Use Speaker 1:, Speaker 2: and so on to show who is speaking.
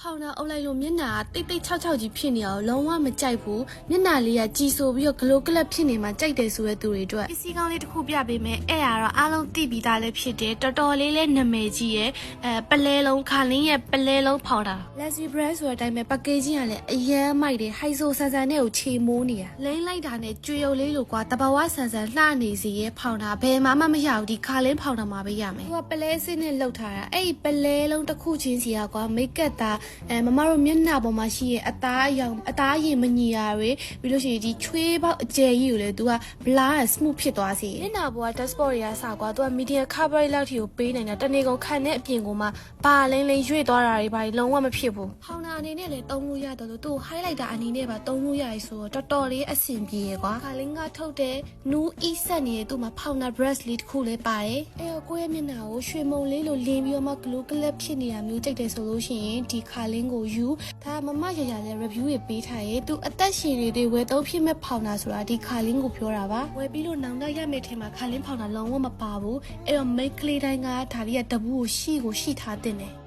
Speaker 1: ဖောင်နာအုပ်လိုက်လို့မျက်နှာတိတ်တိတ်ချောက်ချောက်ကြီးဖြစ်နေအောင်လုံးဝမကြိုက်ဘူးမျက်နှာလေးကကြည်ဆိုပြီးတော့ဂလိုကလပ်ဖြစ်နေမှကြိုက်တယ်ဆိုတဲ့သူတွေအတွက်ပစ္စည်းကောင်းလေးတစ်ခုပြပေးမယ်အဲ့ဒါတော့အားလုံးသိပြီးသားလည်းဖြစ်တယ်တော်တော်လေးလည်းနာမည်ကြီးရဲ့ပလဲလုံးခါလင်းရဲ့ပလဲလုံးဖောင်တာ Lazy Brand ဆိုတဲ့အတိုင်းပဲ packaging ကလည်းအရန်မိုက်တယ်ဟိုက်ဆိုဆန်ဆန်နဲ့ကိုချေမိုးနေတာလိမ့်လိုက်တာနဲ့ကြွေရုပ်လေးလိုကွာတဘာဝဆန်ဆန်လှနေစီရဲ့ဖောင်တာဘယ်မှမရဘူးဒီခါလင်းဖောင်တာမှာပဲရမယ်သူကပလဲစစ်နဲ့လှုပ်ထားတာအဲ့ဒီပလဲလုံးတစ်ခုချင်းစီကကွာမိတ်ကပ်သားမမတို့မျက်နှာပေါ်မှာရှိရဲ့အသားအရောင်အသားရည်မညီတာတွေပြီးလို့ရှိရင်ဒီချွေးပေါက်အကျယ်ကြီးကိုလည်း तू က blur smooth ဖြစ်သွားစေမျက်နှာပေါ်က dashboard တွေကစကွာ तू က medium coverage လောက်ထိကိုပေးနေတာတနေ့ကုန်ခံတဲ့အပြင်ကိုမှဘာလင်းရွေ့သွားတာတွေဘာလုံးဝမဖြစ်ဘူးဟောင်းတာအနေနဲ့လည်းသုံးလို့ရတယ်လို့သူ့ highlighter အနေနဲ့ပါသုံးလို့ရတယ်ဆိုတော့တော်တော်လေးအဆင်ပြေရကွာခါလင်းကထုတ်တဲ့ new e set နေတဲ့သူ့မှာ powder brush လေးတစ်ခုလည်းပါတယ်အဲ့တော့ကိုယ့်ရဲ့မျက်နှာကိုရွှေမုံလေးလိုလင်းပြီးတော့မှ glow club ဖြစ်နေတာမျိုးကြိုက်တယ်ဆိုလို့ရှိရင်ဒီခါလင်းကိုယူဒါမမရရလဲ review တွေပေးထားရဲ့သူအသက်ရှင်နေတဲ့ဝယ်သုံးဖြစ်မဲ့ဖောင်တာဆိုတာဒီခါလင်းကိုပြောတာပါဝယ်ပြီးလို့နောင်တရမယ့်ထဲမှာခါလင်းဖောင်တာလုံးဝမပါဘူးအဲ့တော့ make ကလေးတိုင်းကဒါလေးကတပူကိုရှိထားတင်တယ်